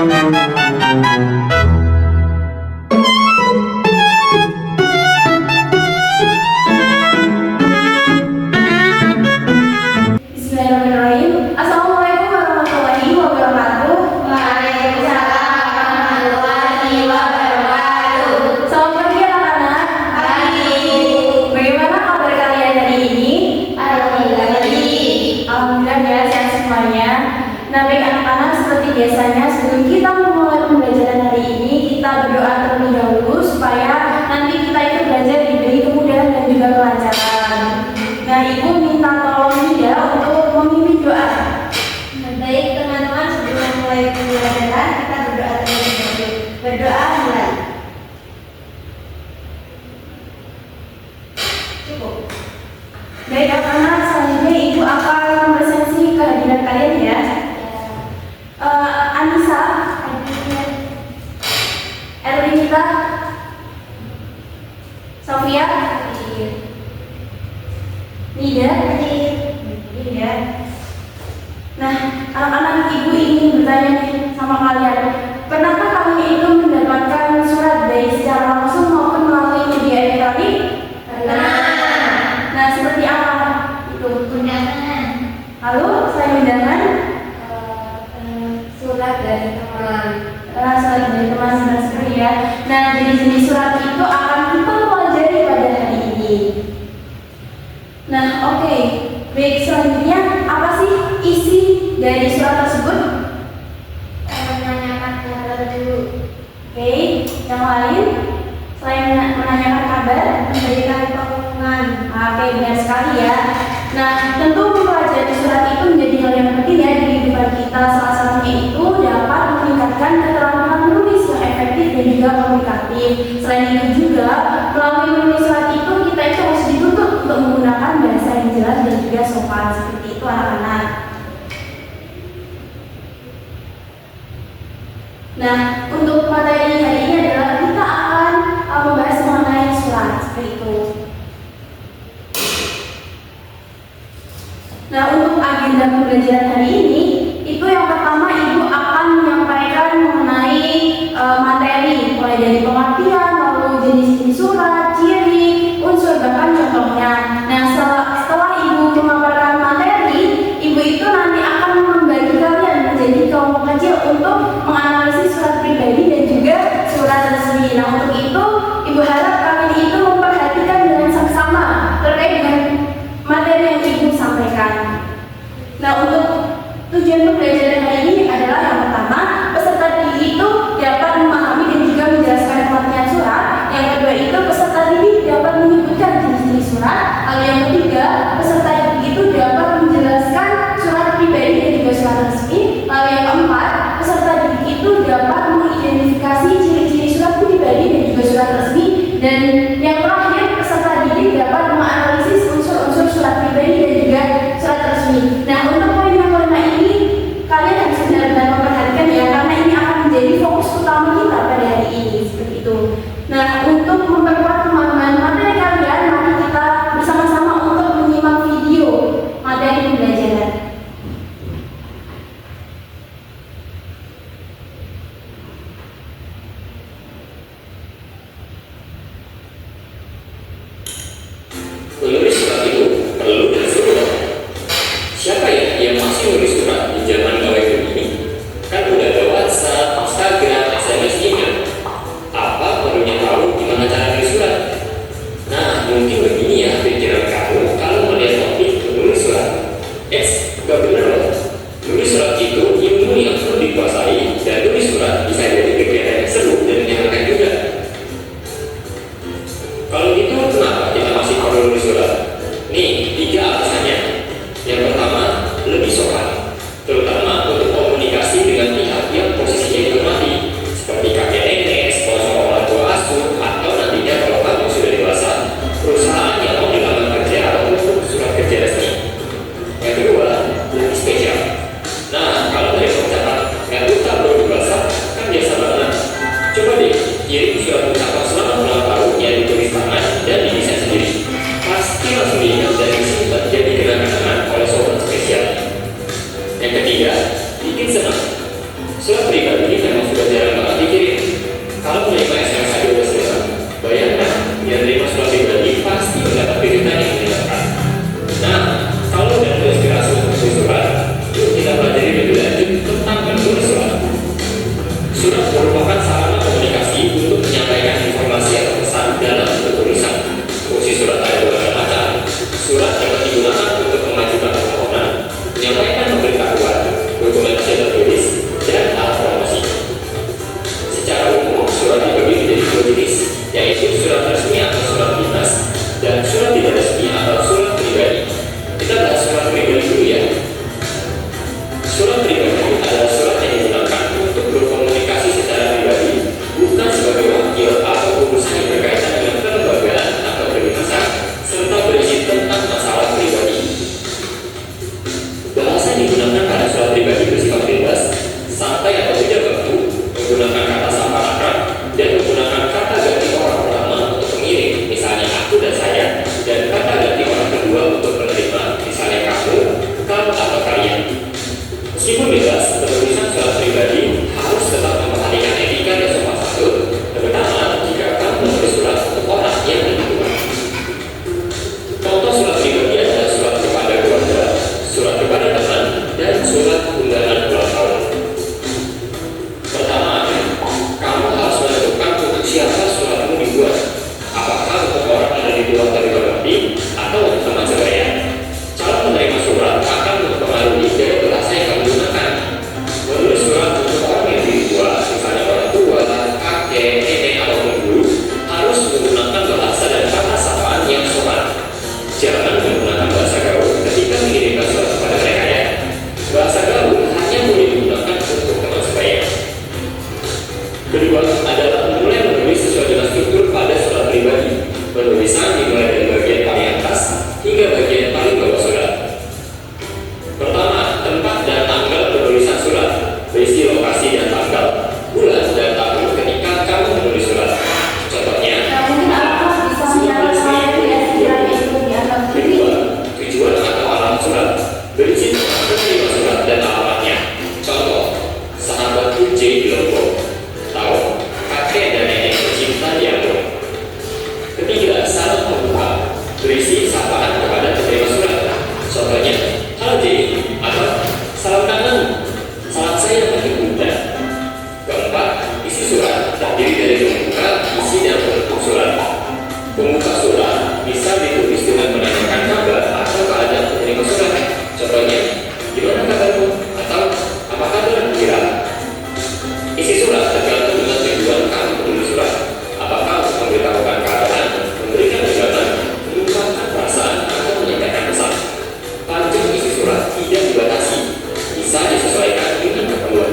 Bismillahirrahmanirrahim. Assalamualaikum warahmatullahi wabarakatuh. Waalaikumsalam warahmatullahi wabarakatuh. Selamat pagi anak-anak. Pagi. Bagaimana kabar kalian hari ini? Alhamdulillah baik. Alhamdulillah ya, sehat semuanya. Nah, baik anak-anak, seperti biasanya sebelum kita memulai pembelajaran hari ini, kita berdoa terlebih dahulu supaya nanti kita itu belajar diberi kemudahan dan juga kelancaran. Nah, Ibu minta tolong Dinda untuk memimpin doa. Baik teman-teman, sebelum mulai pembelajaran kita berdoa terlebih dahulu. Berdoa mulai. Cukup. Baik anak-anak, selanjutnya Ibu akan mempresentasi kehadiran kalian ya. Anissa, Erwinita, Sofia, Nida, ya. Nah, anak-anak Ibu ingin bertanya nih sama kalian, pernahkah kalian itu mendapatkan surat baik secara langsung maupun melalui media elektronik? Nah, seperti apa itu? Undangan. Lalu selain undangan, Surat dari teman. surat dari teman seperti ya. Nah, jenis-jenis surat itu akan kita pelajari pada hari ini. Nah, oke. Baik, selanjutnya apa sih isi dari surat tersebut? Menanyakan kabar dulu. Oke, yang lain selain menanyakan kabar, Memberikan pengumuman. oke, benar sekali ya. Nah, tentu mempelajari surat itu menjadi hal yang penting ya di kehidupan kita. Salah satunya itu dapat meningkatkan keterampilan menulis yang efektif dan juga komunikatif. Selain itu juga melalui menulis surat itu kita itu harus dituntut untuk menggunakan bahasa yang jelas dan juga sopan, seperti itu anak-anak. Nah, untuk materi hari ini adalah kita akan membahas mengenai surat, seperti itu. Nah, untuk agenda pembelajaran hari ini, itu yang pertama Ibu akan menyampaikan mengenai materi, mulai dari pengertian, lalu jenis-jenis surat, ciri, unsur, bahkan contohnya. Nah, setelah Ibu memaparkan materi, Ibu itu nanti akan membagi kalian menjadi kelompok kecil untuk menganalisis surat pribadi dan juga surat resmi. Nah, untuk itu Ibu harap kalian itu memperhatikan dengan seksama terkait dengan materi yang Ibu sampaikan. Nah, untuk tujuan pembelajaran hari ini adalah yang pertama, peserta didik itu dapat memahami dan juga menjelaskan pengertian surat. Yang kedua itu peserta didik dapat menyebutkan jenis-jenis surat. Lalu yang ketiga, peserta didik itu dapat menjelaskan surat pribadi dan juga surat resmi. Lalu yang keempat, peserta didik itu dapat mengidentifikasi ciri-ciri surat pribadi dan juga surat resmi. Dan yang terakhir, peserta didik dapat menganalisis unsur-unsur surat pribadi dan juga surat resmi. Nah, untuk poin yang kelima ini kalian harus benar-benar memperhatikan ya, karena ini akan menjadi fokus utama kita pada hari ini, seperti itu. Nah, untuk memperkuat pemahaman materi kalian, mari kita bersama-sama untuk menyimak video materi pembelajaran. Menulis surat itu perlu dan sulit. Siapa ya yang masih menulis surat di zaman gawai ini? Kan udah ada WhatsApp, Instagram, SMS, email. Apa perlunya tahu gimana cara menulis surat? Nah, mungkin begini ya pikiran kamu kalau melihat topik menulis surat. Gak bener loh. Menulis surat itu ilmu yang perlu dikuasai, dan menulis surat bisa jadi kegiatan yang seru dan menyenangkan juga. Kalau gitu, kenapa kita masih perlu menulis surat? Nih, 3 alasannya. Yang pertama, lebih sopan, terutama untuk komunikasi dengan pihak yang posisinya dihormati, seperti kakek nenek, sponsor orang tua asuh, atau nantinya kalau kamu sudah dewasa, perusahaan yang mau dilamar kerja atau untuk surat kerja resmi. Yang kedua, lebih spesial. Nah, kalau dari pencatat, nggak usah perlu dibahas, kan biasa banget. Coba deh, kirim surat ucapan selamat ulang tahun yang ditulis tangan dan didesain sendiri. Pasti langsung diingat dan disimpan jadi kenang-kenangan oleh sobat spesial. Yang ketiga, bikin senang. Surat pribadi memang Kalau menerima SMS aja udah susah, bayangkan yang menerima surat pribadi pasti mendapat kejutan yang menyenangkan. Nah, kalau udah terinspirasi untuk menulis surat, yuk kita pelajari lebih lanjut tentang menulis surat. Surat merupakan sarana komunikasi untuk menyampaikan informasi atau pesan dalam bentuk tulisan. Fungsi surat ada beberapa macam. Surat dapat digunakan untuk mengajukan permohonan, menyampaikan pemberitahuan, dokumentasi tertulis, dan alat promosi. Secara umum, surat dibagi menjadi dua jenis, yaitu surat resmi atau surat dinas dan surat tidak resmi atau surat pribadi. Kita bahas surat pribadi dulu ya. Surat pribadi adalah surat yang digunakan untuk berkomunikasi secara pribadi, bukan sebagai wakil atau urusan yang berkaitan dengan kelembagaan atau kedinasan, serta berisi tentang masalah pribadi. Bahasa yang digunakan pada surat pribadi bersifat bebas, santai atau tidak baku, menggunakan kata samaran dan menggunakan kata ganti orang pertama untuk pengirim, misalnya aku dan saya, dan kata ganti orang kedua untuk penerima, misalnya kamu, kamu atau kalian. Meskipun bebas, penulisan surat pribadi harus tetap memperhatikan etika dan sopan santun, terutama jika kamu menulis surat untuk orang yang lebih tua. Contoh surat pribadi adalah surat kepada keluarga, surat kepada teman, dan surat undangan ulang tahun. Pertama, kamu harus menentukan untuk siapa suratmu dibuat. Apakah untuk orang yang lebih tua dari berbakti atau untuk teman sebaya? Cara menerima surat akan mempengaruhi gaya bahasa yang kamu gunakan. Menulis surat untuk orang yang lebih tua, misalnya orang tua, kakek, nenek, atau guru, harus menggunakan bahasa dan kata sapaan yang sopan. Jangan menggunakan bahasa gaul ketika mengirimkan surat kepada mereka ya. Bahasa gaul hanya boleh digunakan untuk teman sebaya. Kedua adalah mulai menulis sesuai dengan struktur pada surat pribadi. Penulisan dimulai dari bagian paling atas hingga bagian paling bawah surat. Pertama, tempat dan tanggal penulisan surat. Berisi lokasi dan tanggal, bulan dan tahun ketika kamu menulis surat. Contohnya, Mungkin apa bisa menjelaskan ya sekiranya itu dianggap kedua, tujuan atau alamat surat. Berisi tempat penerima surat dan alamatnya. Contoh, sahabatku J di Lombok. Tahu, kakek dan nenek tercinta di Ambon. Ketiga, salam pembuka. Berisi sapaan kepada penerima surat. Contohnya, halo J, atau salam kangen, salam saya bagi Bunda. Keempat, isi surat terdiri dari pembuka, isi dan penutup surat. Pembuka surat bisa ditulis dengan menanyakan kabar atau keadaan penerima surat. Contohnya, gimana kabarmu? Atau apa kabar Kira? Isi surat tergantung dengan tujuan kamu menulis surat. Apakah untuk memberitahukan keadaan, memberikan undangan, mengungkapkan perasaan, atau menyampaikan pesan. Panjang isi surat tidak dibatasi, bisa disesuaikan dengan keperluan.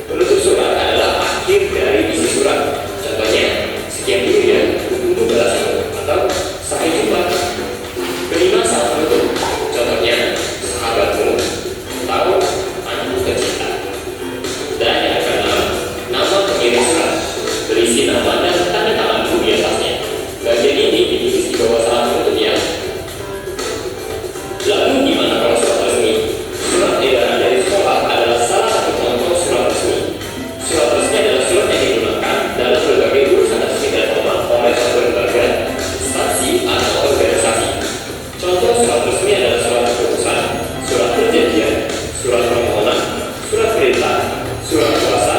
Penutup surat adalah akhir dari isi surat. Contohnya, sekian dulu ya, tunggu balasanmu, atau sampai jumpa. Kelima, saat penutup. Contohnya, sahabatmu, atau anakku tercinta. Dan yang keenam, nama pengirim surat. Berisi nama dan tanda tanganmu di atasnya. Bagian ini ditulis di bawah saat penutup ya. Lalu gimana kalau surat resmi? Surat edaran dari sekolah adalah salah satu contoh surat resmi. Surat resmi adalah surat yang digunakan dalam berbagai urusan resmi dan formal oleh suatu lembaga, instansi, atau organisasi. Contoh surat resmi adalah surat keputusan, surat perjanjian, surat permohonan, surat perintah, surat kuasa,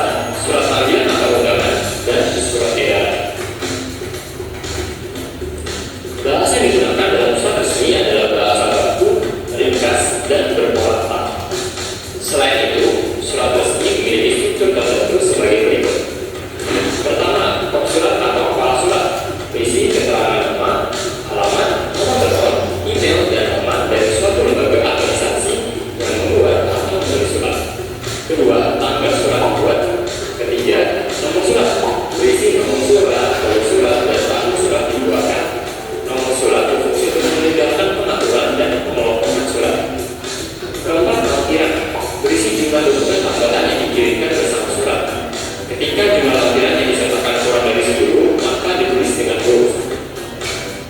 surat panggilan atau undangan, dan surat edaran. Bahasa yang digunakan dalam surat resmi adalah bahasa baku, ringkas, dan berpola. Selain itu, surat resmi memiliki struktur tertentu sebagai berikut. Pertama, pokok surat atau kepala surat. Berisi keterangan nama, alamat, nomor telepon, email, dan nama dari suatu lembaga organisasi yang membuat atau menulis surat. Kedua, tanggal surat dibuat. Ketiga, nomor surat. Berisi nomor surat, nomor surat, dan tahun surat dibuatkan. Nomor surat berfungsi untuk menegakkan pengaturan dan pengelompokan surat. Keempat, lampiran. Berisi jumlah dokumen tambahan yang dikirimkan bersama surat. Ketika jumlah lampiran yang disertakan kurang dari 10, maka ditulis dengan huruf.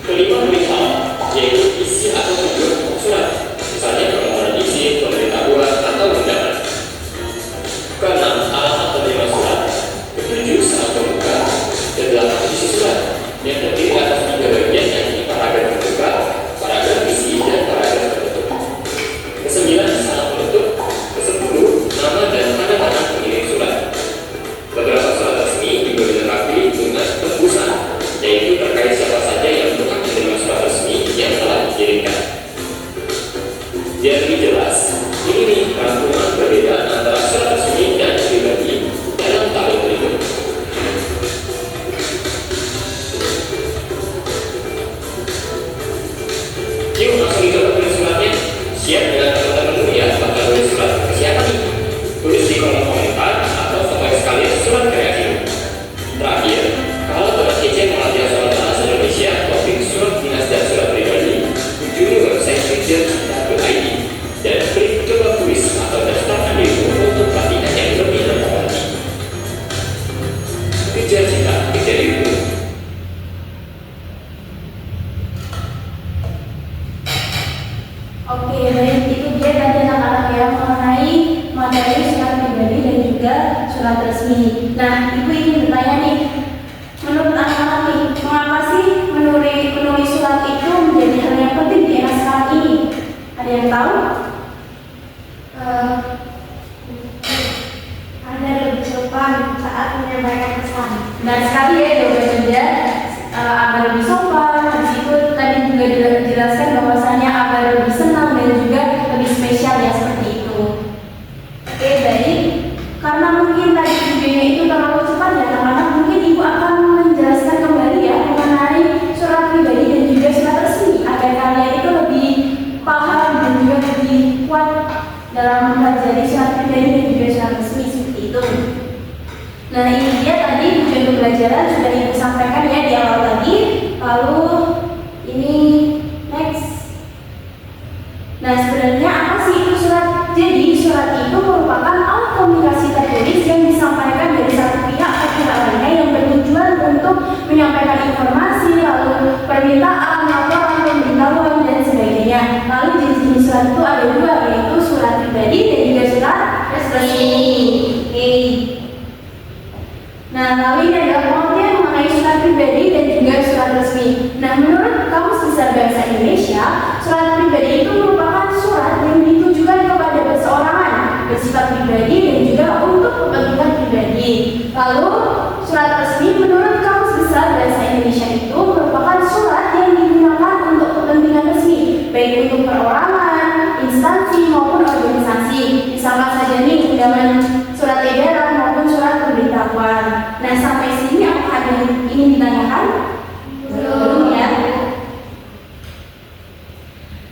Kelima, perihal, yaitu isi atau tujuan pokok surat. Misalnya permohonan izin, pemberitahuan, atau undangan. Keenam, alamat penerima surat. Ketujuh, saat pembuka. surat resmi. Nah, Ibu ingin bertanya nih, menurut anak-anak nih, mengapa sih menulis surat itu menjadi hal yang penting di era sekarang ini? Ada yang tahu? Ada lebih sopan saat menyampaikan pesan. Benar sekali ya, jawabannya agar lebih sopan. Di situ tadi juga dijelaskan bahwasanya agar lebih senang dan juga lebih spesial ya, seperti itu. Oke, baik. Karena mungkin tadi videonya itu terlalu cepat ya anak-anak, mungkin Ibu akan menjelaskan kembali ya mengenai surat pribadi dan juga surat resmi agar kalian itu lebih paham dan juga lebih kuat dalam mempelajari surat pribadi dan juga surat resmi seperti itu. Nah, ini dia tadi tujuan pembelajaran sudah Ibu sampaikan ya di awal tadi. Lalu ini next. Nah, sebenarnya apa sih itu surat? Jadi surat itu merupakan alat komunikasi tertulis yang disampaikan dari satu pihak ke pihak lainnya yang bertujuan untuk menyampaikan informasi, lalu permintaan, laporan, pemberitahuan dan sebagainya. Lalu jenis-jenis surat itu ada dua, yaitu surat pribadi dan juga surat resmi. Oke. Nah, lalu ini adalah pengertian mengenai surat pribadi dan juga surat resmi. Nah, menurut Kamus Besar Bahasa Indonesia, surat pribadi itu merupakan surat yang ditujukan kepada perseorangan, bersifat pribadi dan juga untuk kepentingan pribadi. Lalu, surat resmi menurut Kamus Besar Bahasa Indonesia itu merupakan surat yang digunakan untuk kepentingan resmi, baik untuk perorangan, instansi maupun organisasi. Misalkan saja nih undangan surat edaran maupun surat pemberitahuan. Nah, sampai sini apakah ada yang ingin ditanyakan? Belum ya.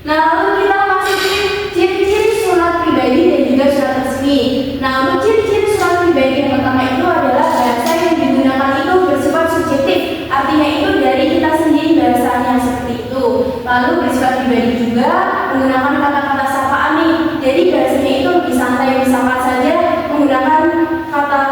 Nah, lalu kita masuki ciri-ciri surat pribadi dan juga surat resmi. Nah, untuk ciri-ciri surat pribadi yang pertama itu adalah bahasa yang digunakan itu bersifat subjektif. Artinya itu dari kita sendiri bahasanya seperti itu. Lalu bersifat pribadi juga menggunakan kata-kata sapaan nih. Jadi bahasanya itu lebih santai, misalkan saja menggunakan kata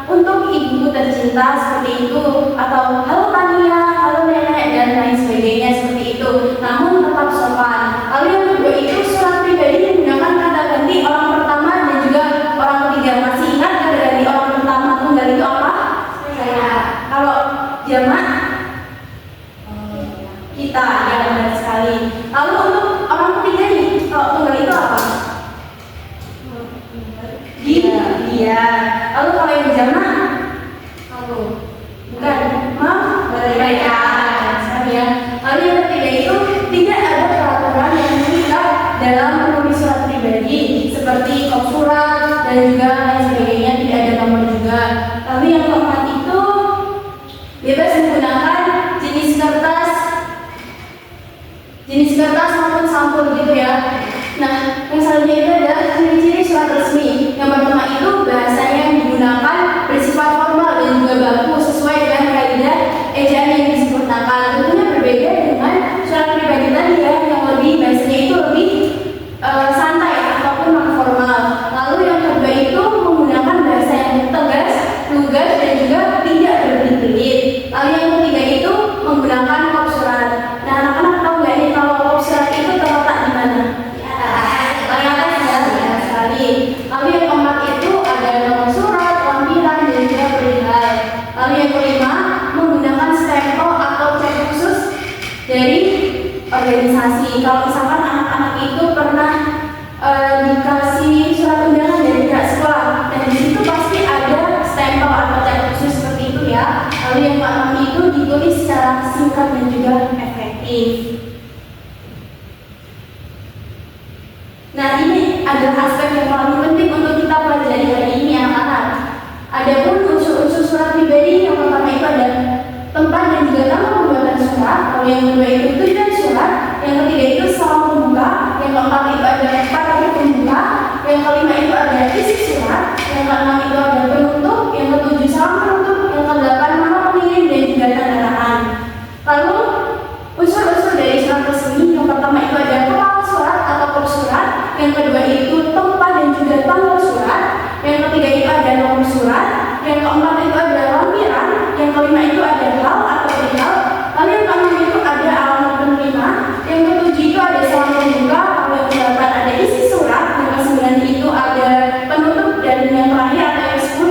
untuk ibuku tercinta seperti itu, atau halo Tania, halo nenek dan lain sebagainya seperti itu. Namun tetap sopan. Lalu yang kedua itu surat pribadi yang menggunakan kata ganti orang pertama dan juga orang ketiga. Masih ingat kata ganti orang pertama tunggal itu apa? Saya. Kalau jamak kita, ya benar sekali. Lalu untuk orang ketiga nih, kalau tunggal itu apa? Dia. Lalu kalau yang jamak? Bukan. Mereka. Sekali ya. Lalu yang ketiga itu tidak ada peraturan yang mengikat dalam menulis surat pribadi seperti kop surat dan juga lain sebagainya, tidak ada nomor juga. Lalu yang keempat itu bebas menggunakan jenis kertas maupun sampul gitu ya. Nah, yang selanjutnya itu adalah ciri-ciri surat resmi. Yang pertama itu bahasanya yang digunakan bersifat formal dan juga baku sesuai dengan kaidah ejaan yang disempurnakan. Tentunya berbeda dengan surat pribadi tadi ya, yang lebih bahasanya itu lebih santai ataupun non formal. Lalu yang kedua itu menggunakan bahasa yang tegas, lugas dan juga tidak berbelit-belit. Lalu yang ketiga itu menggunakan kop surat. Nah, anak-anak tahu nggak nih kalau kop surat itu terletak di mana? Paling atas ya, sekali. Lalu yang keempat itu ada nomor surat, lampiran dan juga perihal. Lalu yang kelima menggunakan stempel atau cek khusus dari organisasi. Kalau misalkan anak-anak itu pernah dikasih surat undangan dari pihak sekolah, dan di situ pasti ada stempel atau cek khusus seperti itu ya. Lalu yang keenam itu ditulis secara singkat dan juga efektif. Nah, ini adalah aspek yang paling penting untuk kita pelajari hari ini anak-anak. Adapun unsur-unsur surat pribadi yang pertama itu ada tempat dan juga nama pembuatan surat. Lalu yang kedua itu tujuan surat. Yang ketiga itu salam pembuka. Yang keempat itu ada paragraf pembuka. Yang kelima itu ada isi surat. Yang keenam itu ada penutup. Yang ketujuh salam penutup. Yang kedelapan nama pengirim dan juga tanda tangan. Lalu unsur-unsur dari surat resmi yang pertama itu ada kepala surat atau kop surat. Yang kedua itu tempat dan juga tanggal surat. Yang ketiga itu ada nomor surat. Yang keempat itu ada lampiran. Yang kelima itu ada hal atau perihal. Lalu yang keenam itu ada alamat penerima. Yang ketujuh itu ada salam pembuka. Lalu yang kedelapan ada isi surat. Yang kesembilan itu ada penutup dan yang terakhir ada yang ke-10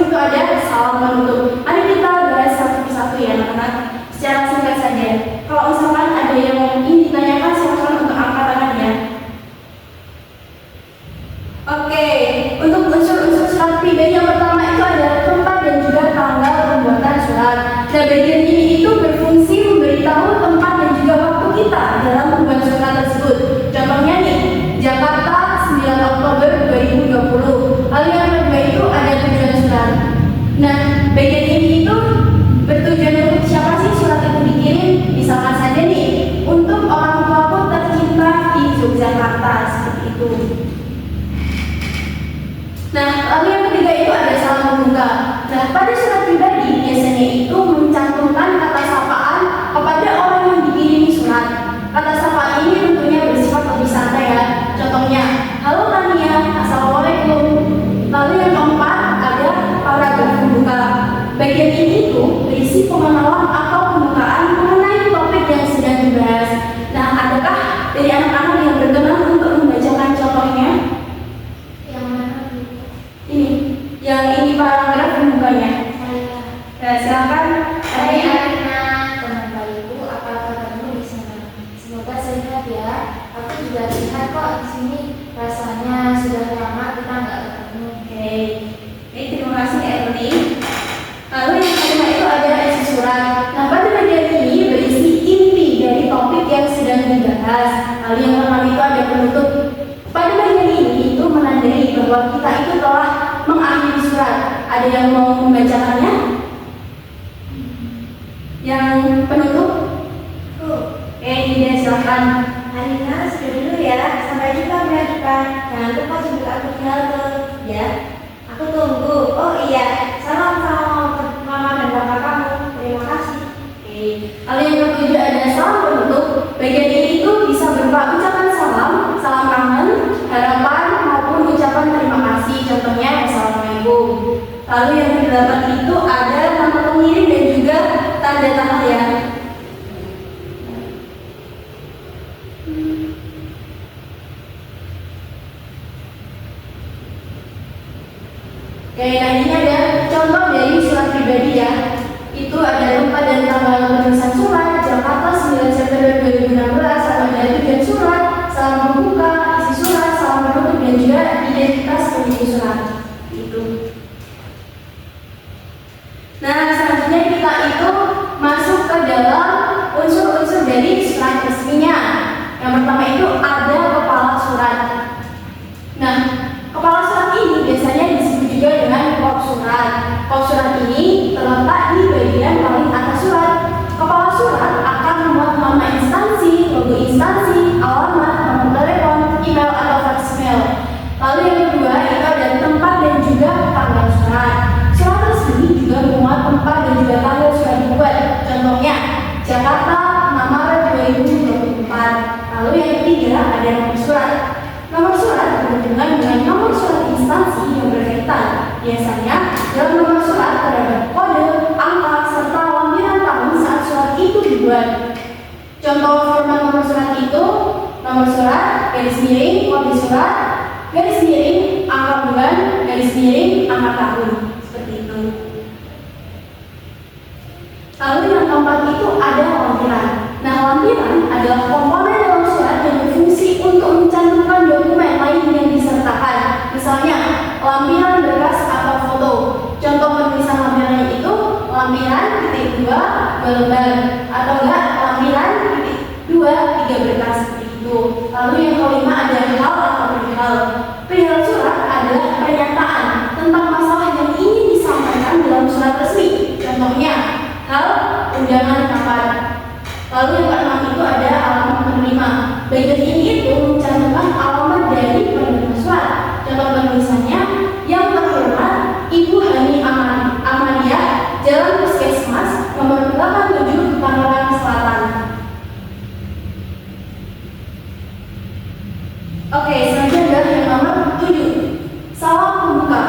paragraf pembukanya. Ya, silakan. Hai Arina, teman baikku, apa kabarmu di sana? Semoga sehat ya. Aku juga sehat kok di sini. Rasanya sudah lama kita nggak ketemu. Oke, terima kasih Erni. Lalu yang kedua itu ada isi surat. Nah, pada bagian ini berisi inti dari topik yang sedang dibahas. Lalu yang pertama itu ada penutup. Pada bagian ini itu menandai bahwa kita itu telah mengakhiri surat. Ada yang mau membacakannya? Yang penutup? Oke, ini silakan. Arina, sudah dulu ya. Sampai jumpa bulan depan. Jangan lupa jemput aku di halte, ya. Aku tunggu. Oh iya, salam sama mama dan papa kamu. Terima kasih. Oke. Lalu yang ketujuh ada salam penutup. Bagian ini itu bisa berupa ucapan salam, salam kangen, harapan maupun ucapan terima kasih. Contohnya assalamualaikum. Lalu yang kedelapan itu ada nama pengirim dan juga tanda tangan ya. Oke, nah ini ada contoh dari surat pribadi ya. Itu ada tempat dan tanggal penulisan surat, Jakarta 9 September 2016, ada tujuan surat, salam pembuka, isi surat, salam penutup dan juga identitas pemilik surat. Itu. Nah, selanjutnya kita itu masuk ke dalam unsur-unsur dari surat resminya. Yang pertama itu ada kepala surat. Nah, kepala surat ini biasanya disebut juga dengan pokok surat. Pokok surat ini terletak di bagian paling atas surat. Kepala surat akan memuat nama instansi, logo instansi, alamat, nomor telepon, email atau voicemail. Lalu yang kedua itu ada tempat dan juga tanggal surat. Surat resmi juga memuat tempat dan juga tanggal surat dibuat. Contohnya Jakarta, Maret 2024. Lalu yang ketiga ada nomor surat. Nomor surat berhubungan dengan nomor surat instansi yang berkaitan. Biasanya dalam nomor surat terdapat kode, angka, serta lampiran tahun saat surat itu dibuat. Contoh format nomor surat itu nomor surat, garis miring, kode surat, garis miring, angka bulan, garis miring, angka tahun. Seperti itu. Lalu yang keempat itu ada lampiran. Nah, lampiran adalah komponen dalam surat yang berfungsi untuk mencantumkan dokumen lain yang disertakan. Misalnya, lampiran berkas atau foto. Contoh penulisan lampirannya itu lampiran titik 2 lembar atau enggak lampiran titik 2 3 berkas seperti itu. Lalu yang kelima ada hal atau perihal. Perihal surat adalah pernyataan tentang masalah yang ingin disampaikan dalam surat resmi. Contohnya, hal undangan kapan. Lalu yang keenam itu ada alamat penerima. Bagian ini itu mencantumkan alamat dari penerima surat. Contoh penulisannya, yang terhormat Ibu Hani Amalia, Jalan Puskesmas, nomor 87, Tangerang Selatan. Oke, selanjutnya adalah yang nomor 7, salam pembuka.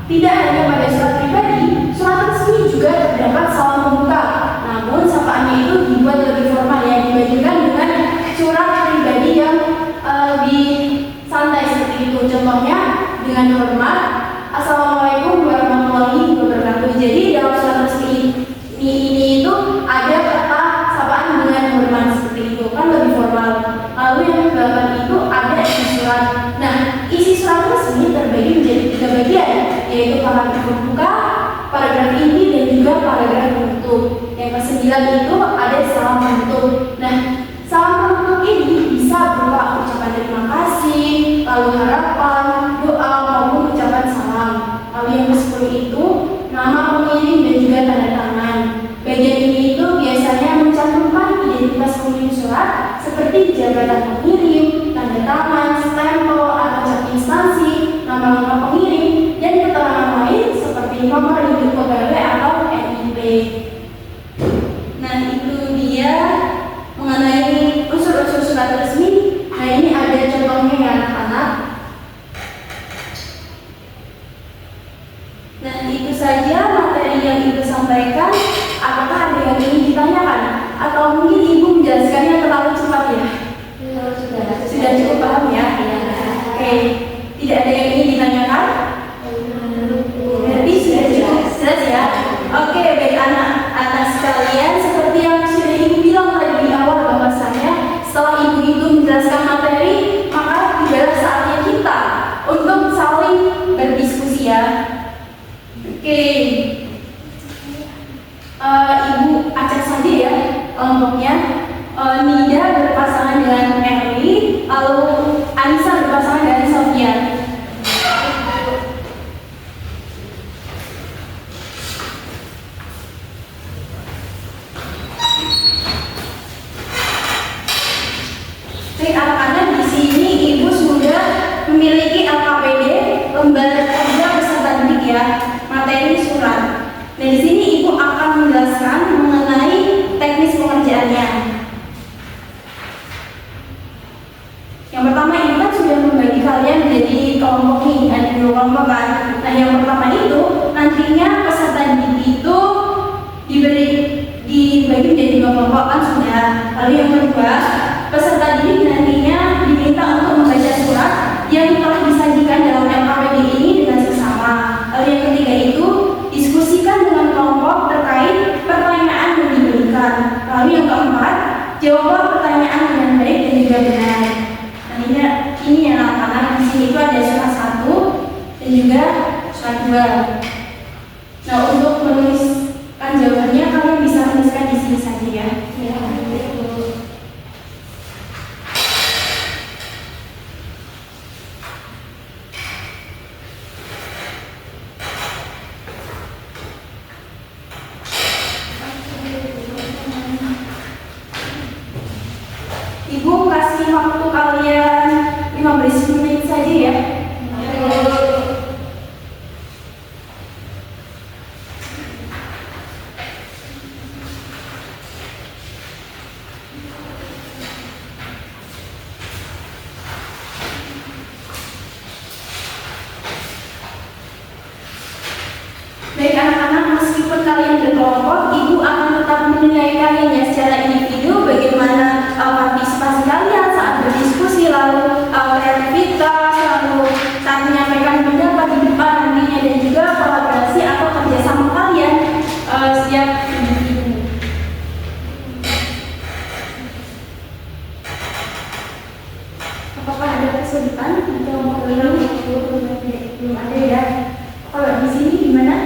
Tidak hanya pada surat pribadi, surat resmi juga terdapat salam pembuka. Namun sapaannya itu dibuat lebih formal ya, dibandingkan dengan surat pribadi yang lebih santai seperti itu. Contohnya dengan hormat, assalamualaikum warahmatullahi wabarakatuh. Jadi dalam surat resmi ini itu ada kata sapaan dengan hormat seperti itu, kan lebih formal. Lalu yang ke-8 itu ada isi surat. Nah, isi surat resmi terbagi menjadi 3 bagian, yaitu paragraf pembuka, paragraf inti dan juga paragraf penutup. Yang ke-9 itu ada salam penutup. Nah, salam penutup ini bisa berupa ucapan terima kasih, lalu harapan, doa maupun ucapan salam. Lalu yang ke-10 itu nama pengirim dan juga tanda tangan. Bagian ini itu biasanya mencantumkan identitas pengirim surat seperti jabatan pengirim, tanda tangan, stempel atau cap instansi, nama lengkap pengirim, dan keterangan lain seperti nomor induk pegawai atau NIP. Nah, itu dia mengenai unsur-unsur surat resmi. Nah, ini ada contohnya ya anak-anak. Nah, itu saja materi yang Ibu sampaikan. Apakah ada yang ingin ditanyakan? Atau mungkin Ibu menjelaskannya terlalu cepat ya? Sudah cukup paham ya? Oke, tidak ada yang ingin ditanyakan? Berarti sudah Ibu acak saja ya kelompoknya. Nida berpasangan dengan Erli, lalu Anissa berpasangan dengan Sofia. Baik anak-anak, di sini Ibu sudah memiliki LKPD, lembar kerja peserta didik ya, materi surat. Dan di sini Ibu akan menjelaskan mengenai teknis pengerjaannya. Yang pertama, Ibu kan sudah membagi kalian menjadi kelompok nih, ada 2 kelompok kan. Nah, yang pertama itu nantinya peserta didik itu dibagi menjadi 2 kelompok kan sudah. Lalu yang kedua, peserta didik nantinya diminta untuk membaca surat yang telah disajikan dalam LKPD ini dengan sesama. Lalu yang ketiga itu diskusikan dengan kelompok terkait pertanyaan yang diberikan. Lalu yang keempat, jawab pertanyaan dengan baik dan juga benar. Nantinya ini ya anak-anak, di sini itu ada surat 1 dan juga surat 2. Nah, untuk menuliskan jawabannya kalian bisa menuliskan di sini saja ya. Ibu kasih waktu kalian 15 menit saja ya. Baik anak-anak, meskipun kalian berkelompok, Ibu akan tetap menilai kalian ya secara individu, bagaimana partisipasi kalian saat berdiskusi, lalu kreativitas, lalu saat menyampaikan pendapat di depan nantinya, dan juga kolaborasi atau kerjasama kalian setiap individu. Apakah ada kesulitan atau belum ada ya? Kalau di sini gimana?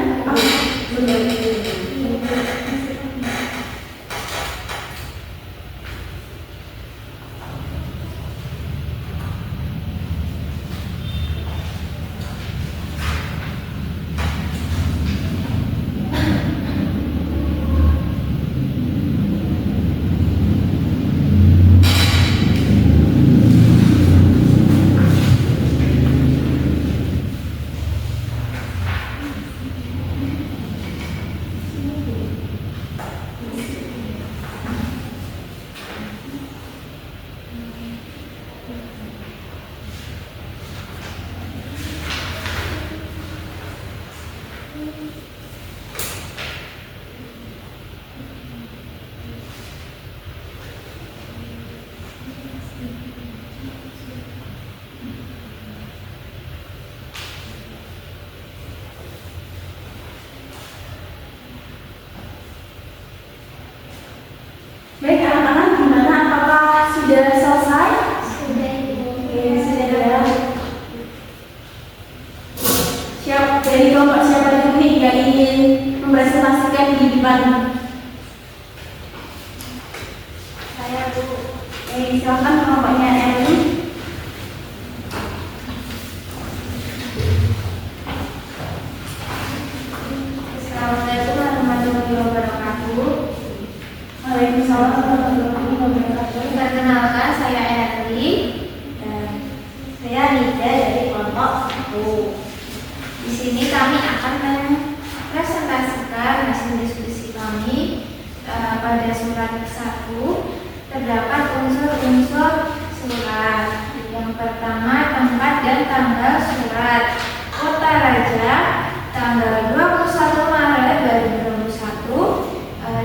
Baik anak-anak, gimana? Apakah sudah selesai? Sudah, Ibu. Oke, sudah ya. Siap, dari kelompok siapa dulu nih yang ingin mempresentasikan di depan? Saya, Bu. Oke, silakan kelompoknya Erli. Assalamualaikum warahmatullahi wabarakatuh. Waalaikumsalam warahmatullahi wabarakatuh. Perkenalkan, saya Erli dan saya Nida dari kelompok 1. Di sini kami akan mempresentasikan hasil diskusi kami pada surat 1. Terdapat unsur-unsur surat. Yang pertama, tempat dan tanggal surat. Kota Raja, tanggal 21 Maret 2021.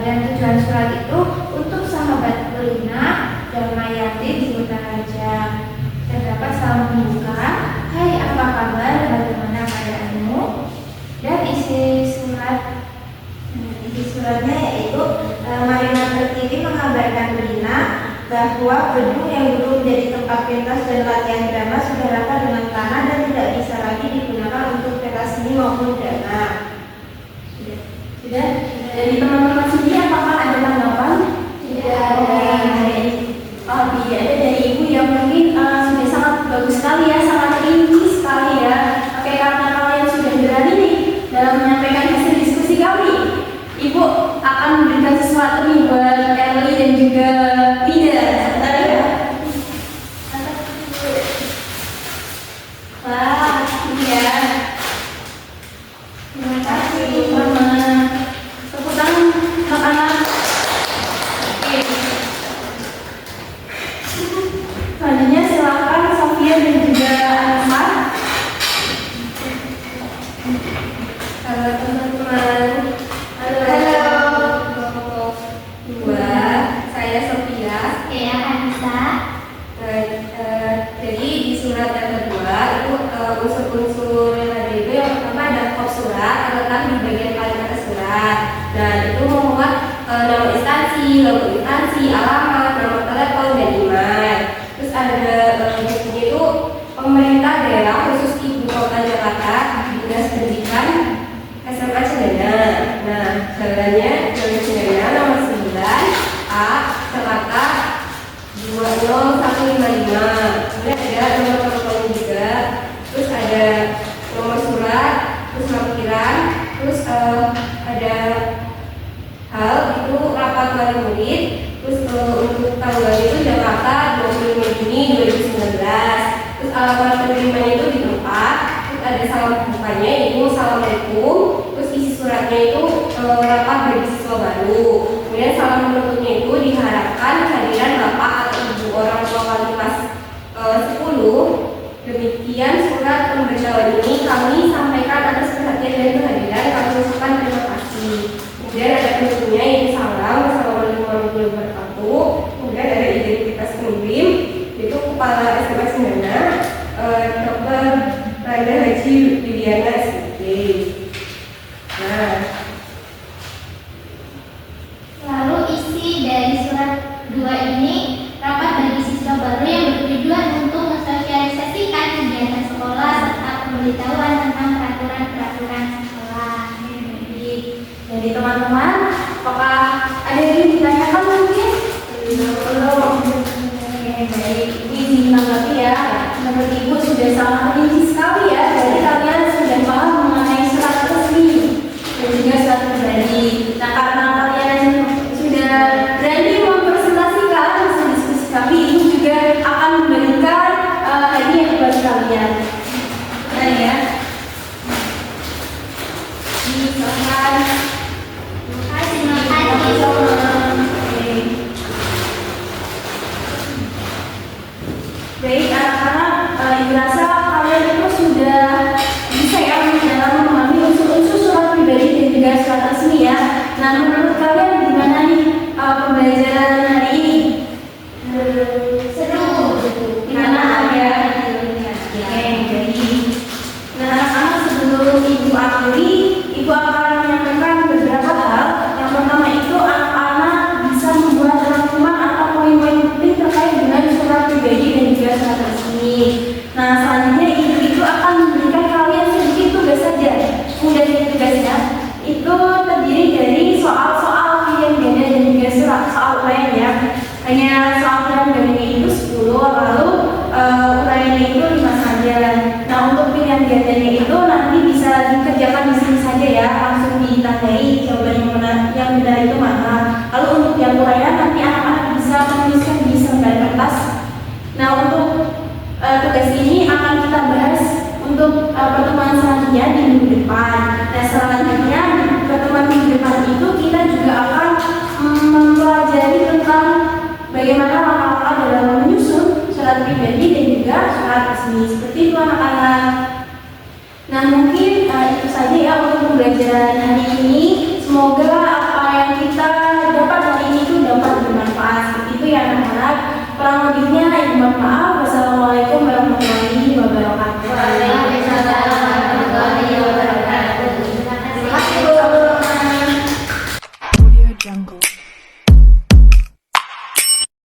Dan tujuan surat itu untuk sahabat Kulina dan Mayati di Kota Raja. Terdapat salam pembuka, hai apa kabar, bagaimana keadaanmu? Dan isi suratnya yaitu Marina Pertiwi mengabarkan Kulina bahwa gedung yang dulu menjadi tempat pentas dan latihan drama sudah rata dengan tanah dan tidak bisa lagi digunakan untuk pentas seni maupun drama. Sudah? Dari teman-teman sesuatu nih buat Erli dan juga Vida. Sebentar ya. Wah, iya. Terima kasih, Mama. Tepuk tangan anak-anak. Oke. Selanjutnya silakan Sofia dan juga Anissa. Halo teman-teman. Halo. Dua, saya Sofia. Saya Anissa. Jadi di surat yang kedua itu unsur-unsur yang ada itu yang pertama ada kop surat atau di bagian paling atas surat. Dan itu memuat nama instansi, logo instansi, alamat, nomor telepon dan email. Terus ada buktinya itu pemerintah daerah khusus ibu kota Jakarta, dinas pendidikan SMA Cendana. Nah, jalannya Jalan Cendana nomor 9 A Celaka 20155. Kemudian ada nomor telepon juga, terus ada nomor surat, terus lampiran, terus ada hal itu rapat wali murid, terus untuk tanggal itu Jakarta 25 Juni 2019. Terus alamat penerimanya itu di tempat, terus ada salam bukanya itu Assalamualaikum, terus isi suratnya itu rapat bagi siswa baru. Kemudian salam penutupnya itu diharapkan kehadiran bapak atau ibu orang tua wali kelas 10. Demikian surat pemberitahuan ini kami sampaikan atas perhatian dan kehadiran, kami ucapkan terima kasih. Kemudian ada penutupnya ini salam, Assalamualaikum warahmatullahi wabarakatuh. Kemudian ada identitas pengirim, itu kepala SMA Cendana, Dr. Randa Haji Liliana SPG. Nah, Lalu isi dari surat 2 ini rapat bagi siswa baru yang bertujuan untuk mensosialisasikan kegiatan sekolah serta pemberitahuan tentang peraturan-peraturan sekolah. Jadi teman-teman, apakah ada yang ditanyakan mungkin? Belum. Oke, baik. Ini ditanggapi ya. Menurut Ibu sudah sangat rinci sekali ya. Jadi kalian sudah paham mengenai surat resmi dan juga surat pribadi. Nah, karena kalian sudah berani mempresentasikan hasil diskusi kami, Ibu juga akan memberikan hadiah buat kalian. Nah ya. Ini silakan. Terima kasih. Baik anak-anak, Ibu rasa kalian itu sudah bisa ya dalam memahami unsur-unsur surat pribadi dan juga surat resmi ya. Nah, menurut kalian gimana nih pembelajaran hari ini? Seru. Gimana ya? Oke, jadi nah anak-anak sebelum Ibu akhiri, Ibu akan menyampaikan beberapa hal. Yang pertama itu anak-anak bisa membuat rangkuman atau poin-poin penting terkait dengan surat pribadi dan juga surat resmi. Nah, selanjutnya Ibu itu akan memberikan kalian sedikit tugas saja. Mudah tugasnya itu terdiri dari soal-soal pilihan ganda dan juga soal uraian ya. Hanya soal pilihan gandanya itu 10, lalu uraiannya itu 5 saja. Nah, untuk pilihan gandanya itu nanti bisa dikerjakan di sini saja ya, langsung ditandai jawaban yang benar itu mana. Lalu untuk yang uraian nanti anak-anak bisa menuliskan di lembar kertas. Nah, untuk tugas ini akan kita bahas untuk pertemuan selanjutnya di minggu depan. Nah, selanjutnya pertemuan minggu depan itu kita juga akan mempelajari tentang bagaimana langkah-langkah dalam menyusun surat pribadi dan juga surat resmi. Seperti itu anak-anak. Nah, mungkin itu saja ya untuk pembelajaran hari ini. Semoga apa yang kita dapat hari ini itu dapat bermanfaat. Seperti itu ya anak-anak. Kurang lebihnya